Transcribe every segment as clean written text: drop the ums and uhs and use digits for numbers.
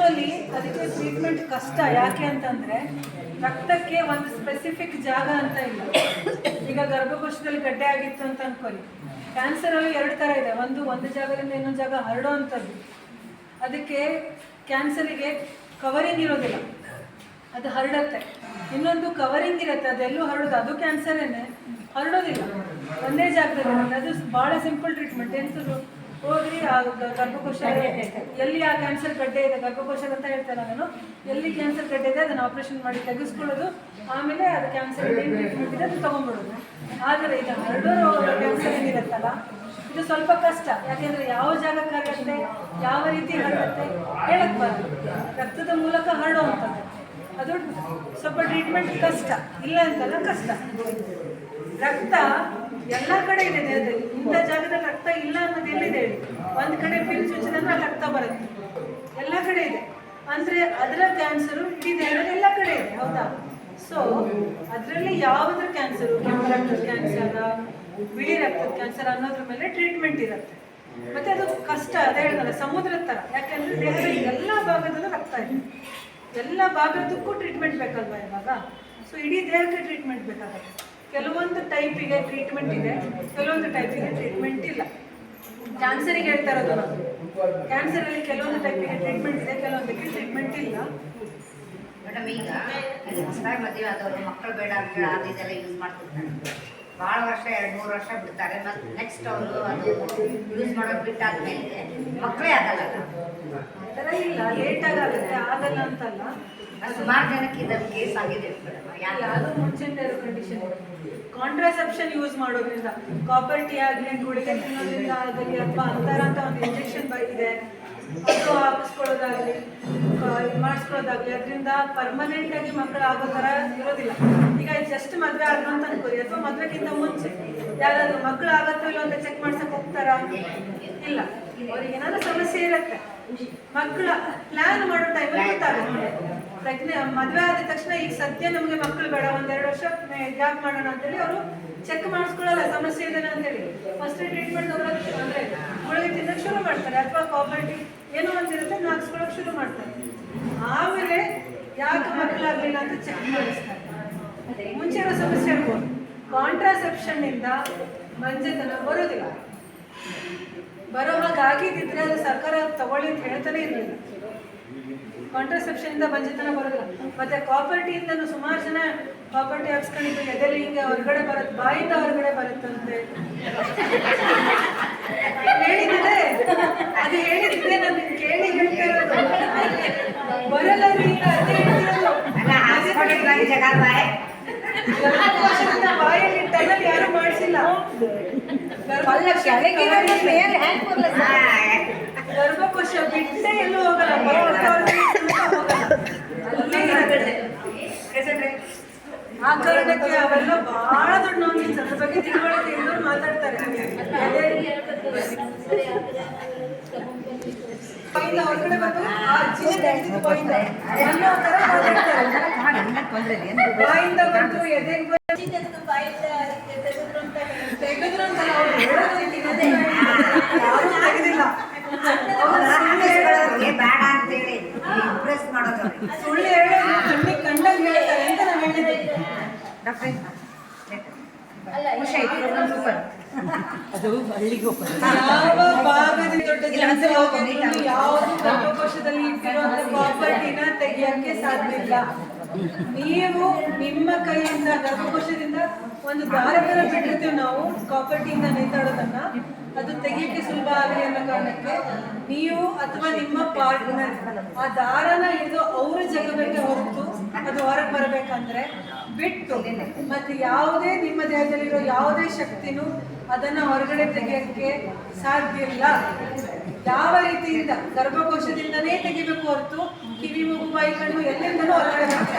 Usually ಅದಕ್ಕೆ treatment ಕಷ್ಟ. ಯಾಕೆ ಅಂತಂದರೆ ರಕ್ತಕ್ಕೆ ಒಂದು ಸ್ಪೆಸಿಫಿಕ್ ಜಾಗ ಅಂತ ಇಲ್ಲ. ಈಗ ಗರ್ಭಕೋಶದಲ್ಲಿ ಗಡ್ಡೆ ಆಗಿತ್ತು ಅಂತ ಅಂದ್ಕೊಳ್ಳಿ, ಕ್ಯಾನ್ಸರಲ್ಲಿ 2 ಥರ ಇದೆ. ಒಂದು ಜಾಗದಿಂದ ಇನ್ನೊಂದು ಜಾಗ ಹರಡೋ ಅಂಥದ್ದು. ಅದಕ್ಕೆ ಕ್ಯಾನ್ಸರಿಗೆ ಕವರಿಂಗ್ ಇರೋದಿಲ್ಲ, ಅದು ಹರಡುತ್ತೆ. ಇನ್ನೊಂದು ಕವರಿಂಗ್ ಇರುತ್ತೆ, ಅದೆಲ್ಲೂ ಹರಡೋದು, ಅದು ಕ್ಯಾನ್ಸರೇನೆ, ಹರಡೋದಿಲ್ಲ, ಒಂದೇ ಜಾಗದಲ್ಲಿ. ಅದು ಭಾಳ ಸಿಂಪಲ್ ಟ್ರೀಟ್ಮೆಂಟ್. ಎಂಥದ್ದು ಹೋದ್ರಿ ಆ ಗರ್ಭಕೋಶ ಎಲ್ಲಿ ಆ ಕ್ಯಾನ್ಸರ್ ಗಡ್ಡೆ ಇದೆ, ಗರ್ಭಕೋಶ ಅಂತ ಹೇಳ್ತಾರೆ ನಾನು, ಎಲ್ಲಿ ಕ್ಯಾನ್ಸರ್ ಗಡ್ಡೆ ಇದೆ ಅದನ್ನು ಆಪ್ರೇಷನ್ ಮಾಡಿ ತೆಗೆಸ್ಕೊಳ್ಳೋದು, ಆಮೇಲೆ ಅದು ಕ್ಯಾನ್ಸರ್ ಏನು ಟ್ರೀಟ್ಮೆಂಟ್ ಇದೆ ಅದು ತೊಗೊಂಡ್ಬಿಡೋದು. ಆದರೆ ಈಗ ಹರಡೋ ಕ್ಯಾನ್ಸರ್ ಏನಿರುತ್ತಲ್ಲ, ಇದು ಸ್ವಲ್ಪ ಕಷ್ಟ. ಯಾಕೆಂದರೆ ಯಾವ ಜಾಗಕ್ಕಾಗತ್ತೆ, ಯಾವ ರೀತಿ ಹರಡುತ್ತೆ ಹೇಳಕ್ಕೆ ಬರಲ್ಲ. ರಕ್ತದ ಮೂಲಕ ಹರಡುವಂಥದ್ದು, ಅದು ಸ್ವಲ್ಪ ಟ್ರೀಟ್ಮೆಂಟ್ ಕಷ್ಟ, ಇಲ್ಲ ಅಂತಲ್ಲ, ಕಷ್ಟ. ರಕ್ತ ಎಲ್ಲ ಕಡೆ ಇದೆ ದೇಹದಲ್ಲಿ. ಇಂಥ ಜಾಗದಲ್ಲಿ ರಕ್ತ ಇಲ್ಲ ಅನ್ನೋದು ಎಲ್ಲಿದೆ ಹೇಳಿ? ಒಂದು ಕಡೆ ಪಿಲ್ ಚುಚ್ಚಿದ್ರೆ ರಕ್ತ ಬರುತ್ತೆ, ಎಲ್ಲ ಕಡೆ ಇದೆ. ಅಂದರೆ ಅದರ ಕ್ಯಾನ್ಸರು ಇಡೀ ದೇಹದಲ್ಲಿ ಎಲ್ಲ ಕಡೆ ಇದೆ, ಹೌದಾ? ಸೊ ಅದರಲ್ಲಿ ಯಾವುದ್ರ ಕ್ಯಾನ್ಸರು, ಕೆಂಪು ರಕ್ತದ ಕ್ಯಾನ್ಸರ್, ಬಿಳಿ ರಕ್ತದ ಕ್ಯಾನ್ಸರ್ ಅನ್ನೋದ್ರ ಮೇಲೆ ಟ್ರೀಟ್ಮೆಂಟ್ ಇರುತ್ತೆ. ಮತ್ತು ಅದು ಕಷ್ಟ, ಅದೇ ಹೇಳಿದಲ್ಲ, ಸಮುದ್ರದ ಥರ. ಯಾಕೆಂದರೆ ದೇಹದ ಎಲ್ಲ ಭಾಗದಲ್ಲೂ ರಕ್ತ ಇದೆ, ಎಲ್ಲ ಭಾಗದಕ್ಕೂ ಟ್ರೀಟ್ಮೆಂಟ್ ಬೇಕಲ್ವ ಇವಾಗ. ಸೊ ಇಡೀ ದೇಹಕ್ಕೆ ಟ್ರೀಟ್ಮೆಂಟ್ ಬೇಕಾಗುತ್ತೆ. ಕೆಲವೊಂದು ಟೈಪಿಗೆ ಟ್ರೀಟ್ಮೆಂಟ್ ಇದೆ, ಕೆಲವೊಂದು ಟೈಪಿಗೆ ಟ್ರೀಟ್ಮೆಂಟ್ ಇಲ್ಲ. ಕ್ಯಾನ್ಸರಿಗೆ ಹೇಳ್ತಾ ಇರೋದು ನಾವು. ಕ್ಯಾನ್ಸರಲ್ಲಿ ಕೆಲವೊಂದು ಟೈಪಿಗೆ ಟ್ರೀಟ್ಮೆಂಟ್ ಇದೆ, ಕೆಲವೊಂದಕ್ಕೆ ಟ್ರೀಟ್ಮೆಂಟ್ ಇಲ್ಲ. ಮೇಡಮ್, ಈಗ ಹೊಸದಾಗಿ ಮದುವೆ ಆದವರು ಮಕ್ಕಳು ಬೇಡ ಅಂತ ಅದು ಇದೆಲ್ಲ ಯೂಸ್ ಮಾಡ್ತಿರ್ತಾರೆ. ಭಾಳ ವರ್ಷ 2-3 ವರ್ಷ ಬಿಡ್ತಾರೆ. ಮತ್ತು ನೆಕ್ಸ್ಟ್ ಅವರು ಅದು ಯೂಸ್ ಮಾಡೋದು ಬಿಟ್ಟಾದ್ಮೇಲೆ ಮಕ್ಕಳೇ ಆಗಲ್ಲ. ಆ ಥರ ಇಲ್ಲ, ಲೇಟಾಗಿ ಆಗುತ್ತೆ, ಆಗಲ್ಲ ಅಂತಲ್ಲ. ಸುಮಾರು ಜನಕ್ಕೆ ಇದನ್ನು ಕೇಸ್ ಆಗಿದೆ ಮೇಡಮ್. ಯಾಕೆ ಅದು ಮುಂಚಿನ ಇರೋ ಕಂಡೀಷನ್. ಕಾಂಟ್ರಾಸೆಪ್ಷನ್ ಯೂಸ್ ಮಾಡೋದ್ರಿಂದ, ಕಾಪರ್ ಟೀ ಆಗಲಿ, ಗುಳಿಗೆ ತಿನ್ನೋದ್ರಿಂದ ಆಗಲಿ, ಅಥವಾ ಅಂತಾರ ಅಂತ ಒಂದು ಇಂಜೆಕ್ಷನ್ ಇದೆ, ಅದು ಹಾಕಿಸ್ಕೊಳ್ಳೋದಾಗಲಿ, ಮಾಡಿಸ್ಕೊಳ್ಳೋದಾಗಲಿ, ಅದರಿಂದ ಪರ್ಮನೆಂಟಾಗಿ ಮಕ್ಕಳು ಆಗೋ ಥರ ಇರೋದಿಲ್ಲ. ಈಗ ಜಸ್ಟ್ ಮದುವೆ ಆದ್ರು ಅಂತ ಅನ್ಕೋರಿ, ಅಥವಾ ಮದುವೆಗಿಂತ ಮುಂಚೆ ಯಾರಾದರೂ ಮಕ್ಕಳು ಆಗುತ್ತೋ ಇಲ್ಲ ಅಂತ ಚೆಕ್ ಮಾಡ್ಸಕ್ಕೆ ಹೋಗ್ತಾರಾ? ಇಲ್ಲ. ಅವ್ರಿಗೆ ಏನಾದರೂ ಸಮಸ್ಯೆ ಇರುತ್ತೆ. ಮಕ್ಕಳ ಪ್ಲ್ಯಾನ್ ಮಾಡೋ ಟೈಮಲ್ಲಿ ಗೊತ್ತಾಗುತ್ತೆ. ಮದುವೆ ಆದ ತಕ್ಷಣ ಈಗ ಸದ್ಯ ನಮಗೆ ಮಕ್ಕಳು ಬೇಡ, 1-2 ವರ್ಷ ಗ್ಯಾಪ್ ಮಾಡೋಣ ಅಂತೇಳಿ ಅವರು ಚೆಕ್ ಮಾಡಿಸ್ಕೊಳ್ಳಲ್ಲ ಸಮಸ್ಯೆ ಇದೆ ಅಂತೇಳಿ. ಫಸ್ಟ್ ಟ್ರೀಟ್ಮೆಂಟ್ ತಗೊಳ್ಳೋದಕ್ಕೆ ಅಂದರೆ ಗುಳಿಗೆ ತಿನ್ನೋಕ್ಕೆ ಶುರು ಮಾಡ್ತಾರೆ, ಅಥವಾ ಕಾಪರ್ ಟೀ ಏನೋ ಒಂದಿರುತ್ತೆ ಹಾಕ್ಸ್ಕೊಳ್ಳೋಕೆ ಶುರು ಮಾಡ್ತಾರೆ. ಆಮೇಲೆ ಯಾಕೆ ಮಕ್ಕಳಾಗಲಿಲ್ಲ ಅಂತ ಚೆಕ್ ಮಾಡಿಸ್ತಾರೆ. ಮುಂಚೆ ಇರೋ ಸಮಸ್ಯೆ ಇರ್ಬೋದು. ಕಾಂಟ್ರಾಸೆಪ್ಷನ್ನಿಂದ ಮಂಜತನ ಬರೋದಿಲ್ಲ. ಬರೋ ಹಾಗಾಗಿದ್ದಿದ್ರೆ ಅದು ಸರ್ಕಾರ ತಗೊಳ್ಳಿ ಅಂತ ಹೇಳ್ತಾನೆ ಇರಲಿಲ್ಲ. ಕಾಂಟ್ರಾಸೆಪ್ಷನಿಂದ ಬಂಜತನ ಬರೋದಿಲ್ಲ. ಮತ್ತು ಕಾಪರ್ ಟೀಯಿಂದನೂ ಸುಮಾರು ಜನ ಕಾಪರ್ ಟೀ ಹಾಕ್ಸ್ಕೊಂಡಿದ್ದು ಎದೆಲ್ಲಿ ಹಿಂಗೆ ಹೊರಗಡೆ ಬರುತ್ತೆ, ಬಾಯಿಂದ ಹೊರಗಡೆ ಬರುತ್ತಂತೆ. ಹೇಳಿದ್ದೆ ಅದು, ಹೇಳಿದ್ದೆ ನಾನು ಕೇಳಿ ಹೇಳ್ತಾ ಇರೋದು. ಬರಲ್ಲ ಈಗ ಅದೇ ಹೇಳ್ತಿರೋದು. ಬಾಯಲ್ಲಿ ಟನಲ್ ಯಾರು ಮಾಡಿಸಿಲ್ಲ. ಗರ್ಭಕೋಶ ಬಿಟ್ಟೆ ಎಲ್ಲೂ ಹೋಗಲ್ಲ, ಆ ಕಾರಣಕ್ಕೆ ಅವೆಲ್ಲ ಬಹಳ ದೊಡ್ಡ ನಾಲೆಜ್. ಅದ್ರ ಬಗ್ಗೆ ತಿಳುವಳಿಕೆ ಇರೋರು ಮಾತಾಡ್ತಾರೆ. ಹೊರಗಡೆ ಬಂದು ಆ ಅಜ್ಜಿನೇ ತೆಗೆದಿದ್ದು ಬಾಯಿಂದ ಅನ್ನೋ ಥರ ಮಾತಾಡ್ತಾರೆ. ಬಾಯಿಂದ ಬಂದು ಎದೆಗೆ ತೆಗೆದ್ರು ಅಂತಲ್ಲ, ಅವ್ರು ಹೇಳೋದು ಯಾರೂ ತೆಗೆದಿಲ್ಲ. ಸುಳ್ಳು ಹೇಳೋದು ಕಣ್ಣಿಗೆ ಕಂಡಂಗೆ ಹೇಳ್ತಾರೆ ಅಂತ ನಾವು ಹೇಳಿದ್ವಿ. ಯಾವ ಭಾಗದಲ್ಲಿ ದೊಡ್ಡ ಯಾವುದು ಗರ್ಭಕೋಶದಲ್ಲಿ ಇಟ್ಟಿರುವಂತ ಪ್ರಾಪರ್ಟಿನ ತೆಗಿಯಕ್ಕೆ ಸಾಧ್ಯ ಇಲ್ಲ. ನೀವು ನಿಮ್ಮ ಕೈಯಿಂದ ಗರ್ಭಕೋಶದಿಂದ ಒಂದು ದಾರತರ ಬಿಟ್ಟಿರ್ತೀವಿ ನಾವು ಕಾಪರ್ಟಿಯಿಂದ ನೇತಾಡೋದನ್ನ, ಅದು ತೆಗಿಯಕ್ಕೆ ಸುಲಭ ಆಗಲಿ ಅನ್ನೋ ಕಾರಣಕ್ಕೆ ನೀವು ಅಥವಾ ನಿಮ್ಮ ಪಾರ್ಟ್ನರ್ ಆ ದಾರನ ಹಿಡಿದು ಅವರು ಜಗಬೇಕೆ ಹೊರತು ಅದು ಹೊರಗೆ ಬರಬೇಕಂದ್ರೆ ಬಿಟ್ಟು, ಮತ್ತು ಯಾವುದೇ ನಿಮ್ಮ ದೇಹದಲ್ಲಿರೋ ಯಾವುದೇ ಶಕ್ತಿನೂ ಅದನ್ನು ಹೊರಗಡೆ ತೆಗೆಯೋಕ್ಕೆ ಸಾಧ್ಯ ಇಲ್ಲ. ಯಾವ ರೀತಿಯಿಂದ ಗರ್ಭಕೋಶದಿಂದನೇ ತೆಗಿಬೇಕು ಹೊರತು ಕಿವಿ, ಮೂಗು, ಬಾಯಿ, ಕಣ್ಣು ಎಲ್ಲಿಂದನೂ ಹೊರಗಡೆ ಬರಕ್ಕೆ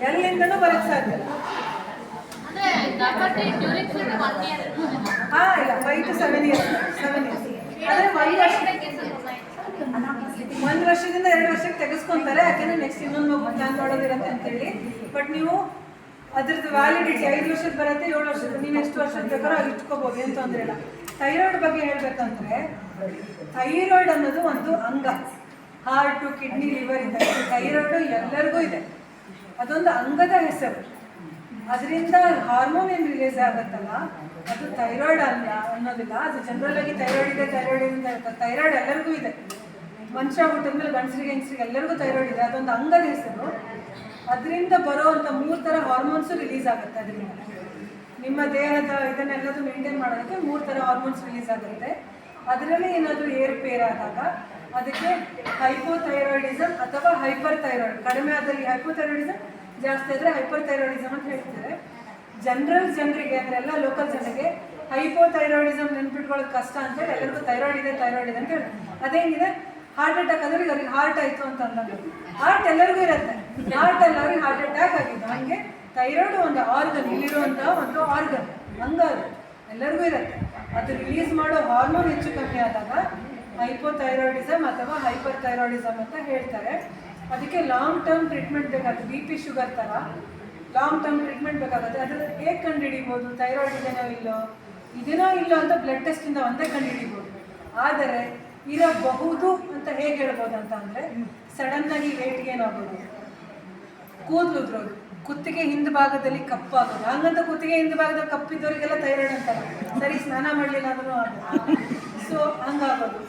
ಎಲ್ಲಿಂದನೂ ಬರಕ್ಕೆ ಸಾಧ್ಯ ಇಲ್ಲ. ಹಾಂ, ಇಲ್ಲ, 5 to 7 years. ಆದರೆ 1 ವರ್ಷದಿಂದ 2 ವರ್ಷಕ್ಕೆ ತೆಗೆಸ್ಕೊತಾರೆ. ಯಾಕೆಂದರೆ ನೆಕ್ಸ್ಟ್ ಇನ್ನೊಂದು ಮಗು ಪ್ಲಾನ್ ಮಾಡೋದಿರುತ್ತೆ ಅಂತೇಳಿ. ಬಟ್ ನೀವು ಅದ್ರದ್ದು ವ್ಯಾಲಿಡಿಟಿ 5 ವರ್ಷದ ಬರುತ್ತೆ, 7 ವರ್ಷದ, ನೀವು ಎಷ್ಟು ವರ್ಷದ ಬೇಕಾದ್ರೂ ಅಲ್ಲಿ ಇಟ್ಕೋಬೋದು, ಏನು ತೊಂದರೆ ಇಲ್ಲ. ಥೈರಾಯ್ಡ್ ಬಗ್ಗೆ ಹೇಳಬೇಕಂದ್ರೆ, ಥೈರಾಯ್ಡ್ ಅನ್ನೋದು ಒಂದು ಅಂಗ. ಹಾರ್ಟು, ಕಿಡ್ನಿ, ಲಿವರ್ ಇದೆ. ಥೈರಾಯ್ಡು ಎಲ್ಲರಿಗೂ ಇದೆ. ಅದೊಂದು ಅಂಗದ ಹೆಸರು. ಅದರಿಂದ ಹಾರ್ಮೋನ್ ಏನು ರಿಲೀಸ್ ಆಗುತ್ತಲ್ಲ ಅದು ಥೈರಾಯ್ಡ್ ಅಲ್ಲ ಅನ್ನೋದಿಲ್ಲ. ಅದು ಜನರಲ್ ಆಗಿ ಥೈರಾಯ್ಡ್ ಇದೆ ಅಂತ ಹೇಳ್ತಾರೆ. ಥೈರಾಯ್ಡ್ ಎಲ್ಲರಿಗೂ ಇದೆ. ಮನುಷ್ಯ ಹುಟ್ಟಿದ್ಮೇಲೆ ಗಂಡಸರಿಗೆ ಹೆಂಗಸರಿಗೆ ಎಲ್ಲರಿಗೂ ಥೈರಾಯ್ಡ್ ಇದೆ. ಅದೊಂದು ಅಂಗದ ಹೆಸರು. ಅದರಿಂದ ಬರೋವಂಥ 3 ಥರ ಹಾರ್ಮೋನ್ಸು ರಿಲೀಸ್ ಆಗುತ್ತೆ. ಅದರಿಂದ ನಿಮ್ಮ ದೇಹದ ಇದನ್ನೆಲ್ಲದು ಮೇಂಟೈನ್ ಮಾಡೋದಕ್ಕೆ 3 ಥರ ಹಾರ್ಮೋನ್ಸ್ ರಿಲೀಸ್ ಆಗುತ್ತೆ. ಅದರಲ್ಲಿ ಏನಾದರೂ ಏರುಪೇರಾದಾಗ ಅದಕ್ಕೆ ಹೈಪೋಥೈರಾಯ್ಡಿಸಮ್ ಅಥವಾ ಹೈಪರ್ ಥೈರಾಯ್ಡ್. ಕಡಿಮೆ ಆದಲ್ಲಿ ಹೈಪೋಥೈರಾಯ್ಡಿಸಮ್, ಜಾಸ್ತಿ ಆದರೆ ಹೈಪರ್ ಥೈರಾಯ್ಡಿಸಮ್ ಅಂತ ಹೇಳ್ತಾರೆ. ಜನರಿಗೆ ಅಂದರೆ ಎಲ್ಲ ಲೋಕಲ್ ಜನರಿಗೆ ಹೈಪೋಥೈರಾಯ್ಡಿಸಮ್ ನೆನ್ಪಿಟ್ಕೊಳ್ಳೋದು ಕಷ್ಟ ಅಂತೇಳಿ ಎಲ್ಲರಿಗೂ ಥೈರಾಯ್ಡ್ ಇದೆ ಅಂತ ಹೇಳಿ. ಅದೇನಿದೆ, ಹಾರ್ಟ್ ಅಟ್ಯಾಕ್ ಆದ್ರೆ ಅವ್ರಿಗೆ ಹಾರ್ಟ್ ಆಯಿತು ಅಂತ ಅಂದಾಗ ಹಾರ್ಟ್ ಎಲ್ಲರಿಗೂ ಇರುತ್ತೆ. ಹಾರ್ಟಲ್ಲಿ ಅವ್ರಿಗೆ ಹಾರ್ಟ್ ಅಟ್ಯಾಕ್ ಆಗಿದ್ದು. ಹಾಗೆ ಥೈರಾಯ್ಡ್ ಒಂದು ಆರ್ಗನ್, ಇಲ್ಲಿರುವಂಥ ಒಂದು ಆರ್ಗನ್, ಅಂಗ ಅದು ಎಲ್ಲರಿಗೂ ಇರುತ್ತೆ. ಅದು ರಿಲೀಸ್ ಮಾಡೋ ಹಾರ್ಮೋನ್ ಹೆಚ್ಚು ಕಮ್ಮಿ ಆದಾಗ ಹೈಪೋಥೈರಾಯ್ಡಿಸಮ್ ಅಥವಾ ಹೈಪರ್ ಥೈರಾಯ್ಡಿಸಮ್ ಅಂತ ಹೇಳ್ತಾರೆ. ಅದಕ್ಕೆ ಲಾಂಗ್ ಟರ್ಮ್ ಟ್ರೀಟ್ಮೆಂಟ್ ಬೇಕಾಗುತ್ತೆ. BP ಶುಗರ್ ಥರ ಲಾಂಗ್ ಟರ್ಮ್ ಟ್ರೀಟ್ಮೆಂಟ್ ಬೇಕಾಗುತ್ತೆ. ಅದನ್ನು ಹೇಗೆ ಕಂಡುಹಿಡಿಬೋದು? ಥೈರಾಯ್ಡ್ ಇದೆನೋ ಇಲ್ಲೋ ಅಂತ ಬ್ಲಡ್ ಟೆಸ್ಟಿಂದ ಒಂದೇ ಕಂಡುಹಿಡಿಬೋದು. ಆದರೆ ಇರಬಹುದು ಅಂತ ಹೇಗೆ ಹೇಳ್ಬೋದು ಅಂತ ಅಂದರೆ, ಸಡನ್ನಾಗಿ ವೇಟ್ ಗೇನ್ ಆಗೋದು, ಕೂದಲು ಉದ್ರೋದು, ಕುತ್ತಿಗೆ ಹಿಂದೆ ಭಾಗದಲ್ಲಿ ಕಪ್ಪಾಗೋದು. ಹಂಗಂತ ಕುತ್ತಿಗೆ ಹಿಂದೆ ಭಾಗದಲ್ಲಿ ಕಪ್ಪಿದ್ದವರಿಗೆಲ್ಲ ಥೈರಾಯ್ಡ್ ಅಂತಾರೆ. ಸರಿ ಸ್ನಾನ ಮಾಡಲಿಲ್ಲ ಅಂದ್ರೂ ಆಗೋದು. ಸೊ ಹಂಗಾಗೋದು.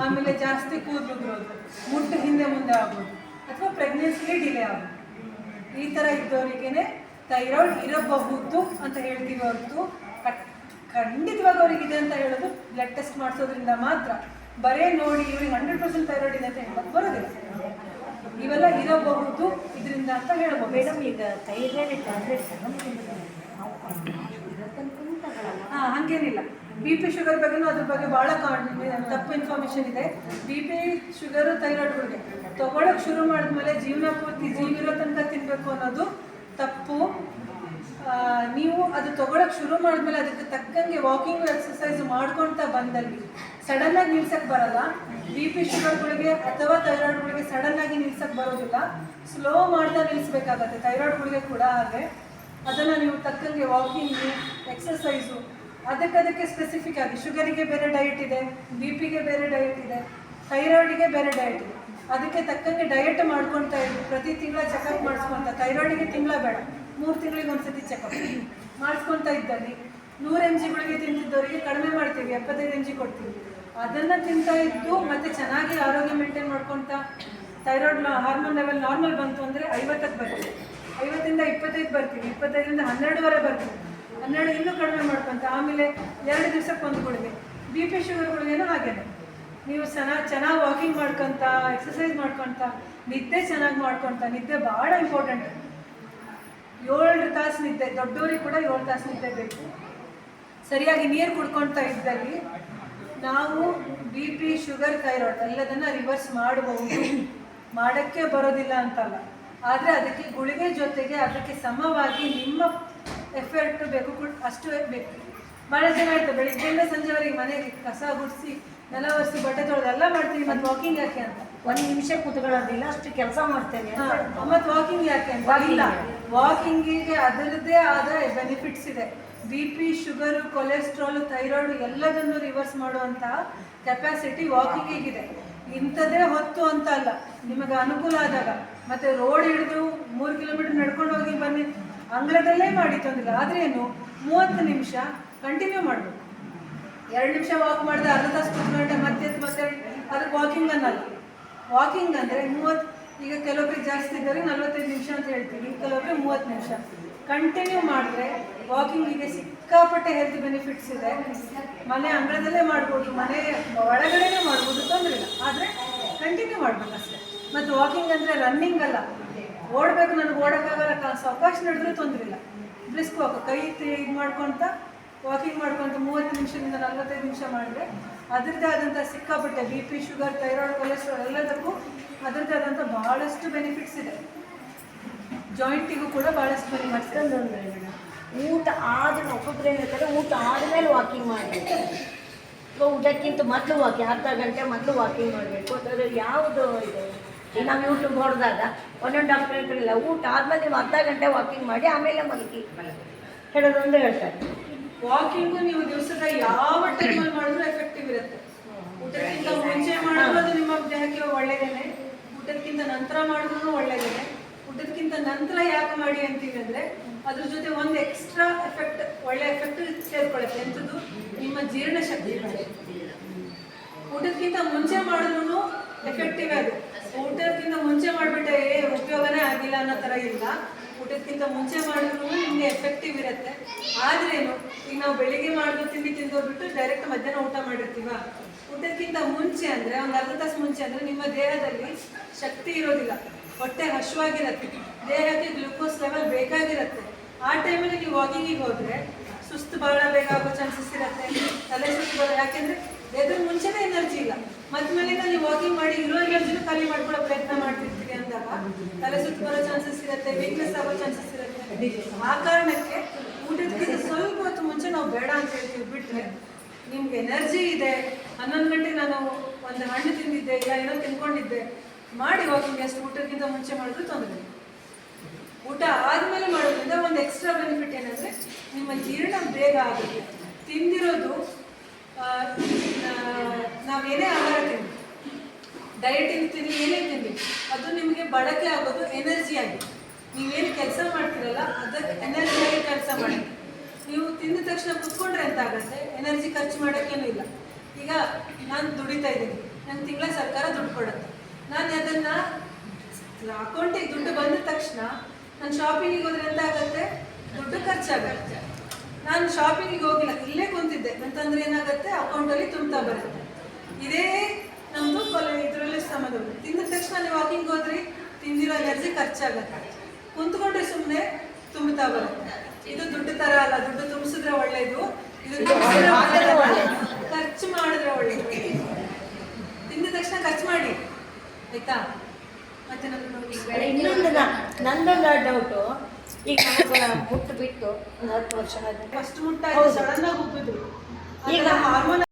ಆಮೇಲೆ ಜಾಸ್ತಿ ಕೂದಲು ಉದ್ರೋದು, ಮುಟ್ಟು ಹಿಂದೆ ಮುಂದೆ ಆಗೋದು, ಅಥವಾ ಪ್ರೆಗ್ನೆನ್ಸಿಗೆ ಡಿಲೇ ಆಗೋದು. ಈ ಥರ ಇದ್ದವರಿಗೇ ಥೈರಾಯ್ಡ್ ಇರಬಹುದು ಅಂತ ಹೇಳ್ತೀವಿ ಹೊರತು ಖಂಡಿತವಾಗಿ ಅವರಿಗಿದೆ ಅಂತ ಹೇಳೋದು ಬ್ಲಡ್ ಟೆಸ್ಟ್ ಮಾಡಿಸೋದ್ರಿಂದ ಮಾತ್ರ. ಬರೇ ನೋಡಿ ಇವ್ರಿಗೆ 100% ಥೈರಾಯ್ಡ್ ಇದೆ ಅಂತ ಹೇಳೋದು ಬರೋದಿಲ್ಲ. ಇವೆಲ್ಲ ಇರಬಹುದು ಇದರಿಂದ ಅಂತ ಹೇಳ್ಬೋದು. ಮೇಡಮ್, ಈಗ ಥೈರಾಯ್ಡ್ ಟ್ಯಾಬ್ಲೆಟ್ಸ್ ಹಾಗೇನಿಲ್ಲ. BP ಶುಗರ್ ಬಗ್ಗೆನೂ ಅದ್ರ ಬಗ್ಗೆ ಭಾಳ ತಪ್ಪು ಇನ್ಫಾರ್ಮೇಷನ್ ಇದೆ. BP ಶುಗರು ಥೈರಾಯ್ಡ್ಗಳಿಗೆ ತೊಗೊಳಕ್ಕೆ ಶುರು ಮಾಡಿದ್ಮೇಲೆ ಜೀವನ ಪೂರ್ತಿ ಜೀವಿರೋ ತನಕ ತಿನ್ನಬೇಕು ಅನ್ನೋದು ತಪ್ಪು. ನೀವು ಅದು ತೊಗೊಳಕ್ಕೆ ಶುರು ಮಾಡಿದ್ಮೇಲೆ ಅದಕ್ಕೆ ತಕ್ಕಂಗೆ ವಾಕಿಂಗ್ ಎಕ್ಸಸೈಸ್ ಮಾಡ್ಕೊಳ್ತಾ ಬಂದಲ್ಲಿ ಸಡನ್ನಾಗಿ ನಿಲ್ಸಕ್ಕೆ ಬರಲ್ಲ. BP ಶುಗರ್ಗಳಿಗೆ ಅಥವಾ ಥೈರಾಯ್ಡ್ಗಳಿಗೆ ಸಡನ್ನಾಗಿ ನಿಲ್ಸಕ್ಕೆ ಬರೋದಿಲ್ಲ. ಸ್ಲೋ ಮಾಡ್ತಾ ನಿಲ್ಲಿಸ್ಬೇಕಾಗತ್ತೆ. ಥೈರಾಯ್ಡ್ಗಳಿಗೆ ಕೂಡ ಹಾಗೆ. ಅದನ್ನು ನೀವು ತಕ್ಕಂಗೆ ವಾಕಿಂಗು, ಎಕ್ಸಸೈಸು, ಅದಕ್ಕೆ ಸ್ಪೆಸಿಫಿಕ್ ಆಗಿ ಶುಗರಿಗೆ ಬೇರೆ ಡಯಟ್ ಇದೆ, BPಗೆ ಬೇರೆ ಡಯಟ್ ಇದೆ, ಥೈರಾಯ್ಡಿಗೆ ಬೇರೆ ಡಯಟ್ ಇದೆ. ಅದಕ್ಕೆ ತಕ್ಕಂಗೆ ಡಯಟ್ ಮಾಡ್ಕೊಳ್ತಾ ಇದ್ದು ಪ್ರತಿ ತಿಂಗಳ ಚೆಕಪ್ ಮಾಡಿಸ್ಕೊತ, ಥೈರಾಯ್ಡಿಗೆ ತಿಂಗಳ ಬೇಡ 3 ತಿಂಗಳಿಗೆ ಒಂದ್ಸತಿ ಚೆಕಪ್ ಮಾಡಿಸ್ಕೊತಾ ಇದ್ದಲ್ಲಿ 100 mg ಗುಳಿಗೆ ತಿಂತಿದ್ದವರಿಗೆ ಕಡಿಮೆ ಮಾಡ್ತೀವಿ, 75 mg ಕೊಡ್ತೀವಿ. ಅದನ್ನು ತಿಂತಾ ಇದ್ದು ಮತ್ತು ಚೆನ್ನಾಗಿ ಆರೋಗ್ಯ ಮೇಂಟೈನ್ ಮಾಡ್ಕೊತಾ ಥೈರಾಯ್ಡ್ ಹಾರ್ಮೋನ್ ಲೆವೆಲ್ ನಾರ್ಮಲ್ ಬಂತು ಅಂದರೆ 50ಕ್ಕೆ ಬರ್ತೀವಿ, 50ರಿಂದ 25 ಬರ್ತೀವಿ, 25ರಿಂದ 12ವರೆ ಬರ್ತೀವಿ, 12 ಇನ್ನೂ ಕಡಿಮೆ ಮಾಡ್ಕೊತ ಆಮೇಲೆ 2 ದಿವಸಕ್ಕೆ ಒಂದು ಗುಳಿಗೆ. BP ಶುಗರ್ಗಳಿಗೇನೋ ಹಾಗೇನೆ. ನೀವು ಚೆನ್ನಾಗಿ ವಾಕಿಂಗ್ ಮಾಡ್ಕೊತ, ಎಕ್ಸಸೈಸ್ ಮಾಡ್ಕೊತ, ನಿದ್ದೆ ಚೆನ್ನಾಗಿ ಮಾಡ್ಕೊತ, ನಿದ್ದೆ ಭಾಳ ಇಂಪಾರ್ಟೆಂಟ್. 7 ತಾಸು ನಿದ್ದೆ, ದೊಡ್ಡವರಿಗೆ ಕೂಡ 7 ತಾಸು ನಿದ್ದೆ ಬೇಕು. ಸರಿಯಾಗಿ ನೀರು ಕುಡ್ಕೊಳ್ತಾ ಇದ್ದಲ್ಲಿ ನಾವು BP ಶುಗರ್ ಥೈರಾಯ್ಡ್ ಎಲ್ಲದನ್ನು ರಿವರ್ಸ್ ಮಾಡಬಹುದು. ಮಾಡೋಕ್ಕೆ ಬರೋದಿಲ್ಲ ಅಂತಲ್ಲ, ಆದರೆ ಅದಕ್ಕೆ ಗುಳಿಗೆ ಜೊತೆಗೆ ಅದಕ್ಕೆ ಸಮವಾಗಿ ನಿಮ್ಮ ಎಫರ್ಟ್ ಬೇಕು, ಅಷ್ಟು ಬೇಕು. ಭಾಳ ಜನ ಆಯಿತು ಬೆಳಿಗ್ಗೆಯಿಂದ ಸಂಜೆವರೆಗೆ ಮನೆಗೆ ಕಸ ಗುಡಿಸಿ, ನೆಲ ಒರೆಸಿ, ಬಟ್ಟೆ ತೊಳೆದು ಎಲ್ಲ ಮಾಡ್ತೀವಿ, ಮತ್ತು ವಾಕಿಂಗ್ ಯಾಕೆ ಅಂತ 1 ನಿಮಿಷ ಕೂತ್ಕೊಳ್ಳೋದಿಲ್ಲ, ಅಷ್ಟು ಕೆಲಸ ಮಾಡ್ತೇನೆ. ಮತ್ತು ವಾಕಿಂಗ್ ಯಾಕೆ ಅಂತ ಇಲ್ಲ. ವಾಕಿಂಗಿಗೆ ಅದರದ್ದೇ ಆದ ಬೆನಿಫಿಟ್ಸ್ ಇದೆ. BP ಶುಗರು, ಕೊಲೆಸ್ಟ್ರಾಲ್, ಥೈರಾಯ್ಡ್ ಎಲ್ಲದನ್ನು ರಿವರ್ಸ್ ಮಾಡುವಂತಹ ಕೆಪಾಸಿಟಿ ವಾಕಿಂಗಿಗಿದೆ. ಇಂಥದ್ದೇ ಹೊತ್ತು ಅಂತ ಅಲ್ಲ, ನಿಮಗೆ ಅನುಕೂಲ ಆದಾಗ. ಮತ್ತು ರೋಡ್ ಹಿಡಿದು 3 ಕಿಲೋಮೀಟರ್ ನಡ್ಕೊಂಡು ಹೋಗಿ ಬನ್ನಿ, ಅಂಗಳದಲ್ಲೇ ಮಾಡಿ ತೊಂದಿಲ್ಲ. ಆದರೆ ಏನು 30 ನಿಮಿಷ ಕಂಟಿನ್ಯೂ ಮಾಡಬೇಕು. 2 ನಿಮಿಷ ವಾಕ್ ಮಾಡಿದ್ರೆ ಅರ್ಧ ತಾಸು ಕೂತ್ಕೊಂಡ್ರೆ ಮತ್ತೆ ಅದಕ್ಕೆ ವಾಕಿಂಗ್ ಅನ್ನಲ್ಲ. ವಾಕಿಂಗ್ ಅಂದರೆ 30, ಈಗ ಕೆಲವೊಬ್ಬರಿಗೆ ಜಾಸ್ತಿ ಇದ್ದರೆ 45 ನಿಮಿಷ ಅಂತ ಹೇಳ್ತೀವಿ, ಕೆಲವೊಬ್ಬರಿಗೆ 30 ನಿಮಿಷ ಕಂಟಿನ್ಯೂ ಮಾಡಿದ್ರೆ ವಾಕಿಂಗಿಗೆ ಸಿಕ್ಕಾಪಟ್ಟೆ ಹೆಲ್ತ್ ಬೆನಿಫಿಟ್ಸ್ ಇದೆ. ಮನೆ ಅಂಗಳದಲ್ಲೇ ಮಾಡ್ಬೋದು, ಮನೆ ಒಳಗಡೆನೇ ಮಾಡ್ಬೋದು, ತೊಂದರೆ ಇಲ್ಲ. ಆದರೆ ಕಂಟಿನ್ಯೂ ಮಾಡ್ಬೇಕು ಅಷ್ಟೇ. ಮತ್ತು ವಾಕಿಂಗ್ ಅಂದರೆ ರನ್ನಿಂಗ್ ಅಲ್ಲ, ಓಡಬೇಕು. ನನಗೆ ಓಡೋಕ್ಕಾಗಲ್ಲ, ಅವಕಾಶ ನಡೆದ್ರೂ ತೊಂದರೆ ಇಲ್ಲ. ಬ್ರಿಸ್ಕ್ ವಾಕ್, ಕೈ ಇದು ಮಾಡ್ಕೊತ ವಾಕಿಂಗ್ ಮಾಡ್ಕೊತ 30 ನಿಮಿಷದಿಂದ 45 ನಿಮಿಷ ಮಾಡಿದ್ರೆ ಅದರದ್ದೇ ಆದಂಥ ಸಿಕ್ಕಾಪಟ್ಟೆ BP ಶುಗರ್, ಥೈರಾಯ್ಡ್, ಕೊಲೆಸ್ಟ್ರಾಲ್ ಎಲ್ಲದಕ್ಕೂ ಅದರದ್ದೇ ಆದಂಥ ಭಾಳಷ್ಟು ಬೆನಿಫಿಟ್ಸ್ ಇದೆ. ಜಾಯಿಂಟಿಗೂ ಕೂಡ ಭಾಳಷ್ಟು ಬೆನಿಫಿಟ್ಸ್. ಮತ್ತೊಂದು ಮೇಡಮ್, ಊಟ ಆದ್ರೂ ಒಬ್ಬೊಬ್ಬರು ಏನು ಹೇಳ್ತಾರೆ, ಊಟ ಆದಮೇಲೆ ವಾಕಿಂಗ್ ಮಾಡಬೇಕು, ಅಥವಾ ಊಟಕ್ಕಿಂತ ಮೊದಲು ವಾಕಿಂಗ್, ಅರ್ಧ ಗಂಟೆ ಮೊದಲು ವಾಕಿಂಗ್ ಮಾಡಬೇಕು. ಅದರಲ್ಲಿ ಯಾವುದು ಇದು? ನಾವು ಯೂಟ್ಯೂಬ್ ನೋಡಿದಾಗ ಒಂದೊಂದು ಡಾಕ್ಟರ್ ಹೇಳ್ತಿರಲಿಲ್ಲ, ಊಟ ಆದಮೇಲೆ ನೀವು ಅರ್ಧ ಗಂಟೆ ವಾಕಿಂಗ್ ಮಾಡಿ ಆಮೇಲೆ ಮಲಗಿ ಹೇಳೋದೊಂದು ಹೇಳ್ತಾರೆ. ವಾಕಿಂಗು ನೀವು ದಿವಸದ ಯಾವ ಟೈಮಲ್ಲಿ ಮಾಡಿದ್ರೂ ಎಫೆಕ್ಟಿವ್ ಇರುತ್ತೆ. ಊಟಕ್ಕಿಂತ ಮುಂಚೆ ಮಾಡೋದು ನಿಮ್ಮ ದೇಹಕ್ಕೆ ಒಳ್ಳೆಯದೇನೆ, ಊಟಕ್ಕಿಂತ ನಂತರ ಮಾಡಿದ್ರು ಒಳ್ಳೆಯದೇ. ಊಟಕ್ಕಿಂತ ನಂತರ ಯಾಕೆ ಮಾಡಿ ಅಂತೀವಿ ಅಂದರೆ ಅದ್ರ ಜೊತೆ ಒಂದು ಎಕ್ಸ್ಟ್ರಾ ಎಫೆಕ್ಟ್, ಒಳ್ಳೆ ಎಫೆಕ್ಟ್ ಸೇರ್ಕೊಳ್ಳುತ್ತೆ. ಎಂಥದ್ದು? ನಿಮ್ಮ ಜೀರ್ಣಶಕ್ತಿ. ಊಟಕ್ಕಿಂತ ಮುಂಚೆ ಮಾಡಿದ್ರು ಎಫೆಕ್ಟಿವ್ ಅದು. ಊಟಕ್ಕಿಂತ ಮುಂಚೆ ಮಾಡಿಬಿಟ್ಟೆ ಉಪಯೋಗನೇ ಆಗಿಲ್ಲ ಅನ್ನೋ ಥರ ಇಲ್ಲ. ಊಟಕ್ಕಿಂತ ಮುಂಚೆ ಮಾಡಿದ್ರು ನಿಮಗೆ ಎಫೆಕ್ಟಿವ್ ಇರುತ್ತೆ. ಆದ್ರೇನು, ಈಗ ನಾವು ಬೆಳಿಗ್ಗೆ ಮಾಡಿದ್ರು ತಿಂಡಿ ತಿಂದೋಗ್ಬಿಟ್ಟು ಡೈರೆಕ್ಟ್ ಮಧ್ಯಾಹ್ನ ಊಟ ಮಾಡಿರ್ತೀವ. ಊಟಕ್ಕಿಂತ ಮುಂಚೆ ಅಂದರೆ ಒಂದು ಅರ್ಧ ತಾಸು ಮುಂಚೆ ಅಂದರೆ ನಿಮ್ಮ ದೇಹದಲ್ಲಿ ಶಕ್ತಿ ಇರೋದಿಲ್ಲ, ಹೊಟ್ಟೆ ಹಸುವಾಗಿರುತ್ತೆ, ದೇಹಕ್ಕೆ ಗ್ಲೂಕೋಸ್ ಲೆವೆಲ್ ಬೇಕಾಗಿರುತ್ತೆ. ಆ ಟೈಮಲ್ಲಿ ನೀವು ವಾಕಿಂಗಿಗೆ ಹೋದರೆ ಸುಸ್ತು ಭಾಳ ಬೇಗ ಆಗೋ ಚಾನ್ಸಸ್ ಇರುತ್ತೆ, ತಲೆ ಸುಸ್ತು ಬರೋ. ಯಾಕೆಂದರೆ ಎದ್ರ ಮುಂಚೆನೇ ಎನರ್ಜಿ ಇಲ್ಲ, ಮಧ್ಮೇಲಿಂದ ನೀವು ವಾಕಿಂಗ್ ಮಾಡಿ ಇರೋ ಎನರ್ಜಿನೂ ಖಾಲಿ ಮಾಡ್ಕೊಳ್ಳೋ ಪ್ರಯತ್ನ ಮಾಡ್ತಿರ್ತೀವಿ ಅಂದಾಗ ತಲೆ ಸುತ್ತು ಬರೋ ಚಾನ್ಸಸ್ ಇರುತ್ತೆ, ವೀಕ್ನೆಸ್ ಆಗೋ ಚಾನ್ಸಸ್ ಇರುತ್ತೆ. ಆ ಕಾರಣಕ್ಕೆ ಊಟಕ್ಕಿಂತ ಸ್ವಲ್ಪ ಹೊತ್ತು ಮುಂಚೆ ನಾವು ಬೇಡ ಅಂತ ಹೇಳ್ತೀವಿ. ಬಿಟ್ಟರೆ ನಿಮ್ಗೆ ಎನರ್ಜಿ ಇದೆ, 11 ಗಂಟೆ ನಾನು ಒಂದು ಹಣ್ಣು ತಿಂದಿದ್ದೆ, ಇಲ್ಲ ಏನೋ ತಿನ್ಕೊಂಡಿದ್ದೆ, ಮಾಡಿ ವಾಕಿಂಗ್. ಅಷ್ಟು ಊಟಕ್ಕಿಂತ ಮುಂಚೆ ಮಾಡಿದ್ರು ತೊಂದರೆ. ಊಟ ಆದಮೇಲೆ ಮಾಡೋದ್ರಿಂದ ಒಂದು ಎಕ್ಸ್ಟ್ರಾ ಬೆನಿಫಿಟ್ ಏನಂದರೆ ನಿಮ್ಮ ಜೀರ್ಣ ಬೇಗ ಆಗುತ್ತೆ. ತಿಂದಿರೋದು ನಾವೇನೇ ಆಹಾರ ತಿಂದು, ಡಯಟಿಂಗ್ ತಿಂದು, ಏನೇ ತಿಂದು, ಅದು ನಿಮಗೆ ಬಳಕೆ ಆಗೋದು ಎನರ್ಜಿ ಆಗಿ. ನೀವೇನು ಕೆಲಸ ಮಾಡ್ತೀರಲ್ಲ ಅದಕ್ಕೆ ಎನರ್ಜಿಯಾಗಿ ಕೆಲಸ ಮಾಡಿ. ನೀವು ತಿಂದ ತಕ್ಷಣ ಕುತ್ಕೊಂಡ್ರೆ ಅಂತ ಆಗುತ್ತೆ, ಎನರ್ಜಿ ಖರ್ಚು ಮಾಡೋಕ್ಕೇನೂ ಇಲ್ಲ. ಈಗ ನಾನು ದುಡಿತಾ ಇದ್ದೀನಿ, ನನ್ನ ತಿಂಗಳ ಸರ್ಕಾರ ದುಡ್ಡು ಕೊಡುತ್ತೆ. ನಾನು ಅದನ್ನು ಅಕೌಂಟಿಗೆ ದುಡ್ಡು ಬಂದ ತಕ್ಷಣ ನಾನು ಶಾಪಿಂಗಿಗೆ ಹೋದ್ರೆ ಎಂತ ಆಗುತ್ತೆ? ದುಡ್ಡು ಖರ್ಚಾಗುತ್ತೆ. ನಾನು ಶಾಪಿಂಗಿಗೆ ಹೋಗಿಲ್ಲ, ಇಲ್ಲೇ ಕುಂತಿದ್ದೆ ಅಂತಂದ್ರೆ ಏನಾಗುತ್ತೆ? ಅಕೌಂಟಲ್ಲಿ ತುಂಬ್ತಾ ಬರುತ್ತೆ. ಇದೇ ನಮ್ಮದು ಇದರಲ್ಲಿ ಸಂಬಂಧ. ತಿಂದ ತಕ್ಷಣ ನೀವು ವಾಕಿಂಗ್ ಹೋದ್ರಿ, ತಿಂದಿರೋ ಎನರ್ಜಿ ಖರ್ಚಾಗುತ್ತೆ. ಕುಂತ್ಕೊಂಡ್ರೆ ಸುಮ್ಮನೆ ತುಂಬುತ್ತಾ ಬರುತ್ತೆ. ಇದು ದುಡ್ಡು ಥರ ಅಲ್ಲ, ದುಡ್ಡು ತುಂಬಿಸಿದ್ರೆ ಒಳ್ಳೇದು, ಇದು ಖರ್ಚು ಮಾಡಿದ್ರೆ ಒಳ್ಳೇದು. ತಿಂದ ತಕ್ಷಣ ಖರ್ಚು ಮಾಡಿ, ಆಯ್ತಾ? ಮತ್ತೆ ಇನ್ನೊಂದು ನಂದೊಂದು ಡೌಟು. ಈಗ ಮುಟ್ಟು ಬಿಟ್ಟು 10 ವರ್ಷ ಫಸ್ಟ್ ಮುಟ್ಟಾಗಿ ಸಡನ್ ಆಗಿ ಉಬ್ಬಿದ್ರು, ಈಗ ಹಾರ್ಮೋನ್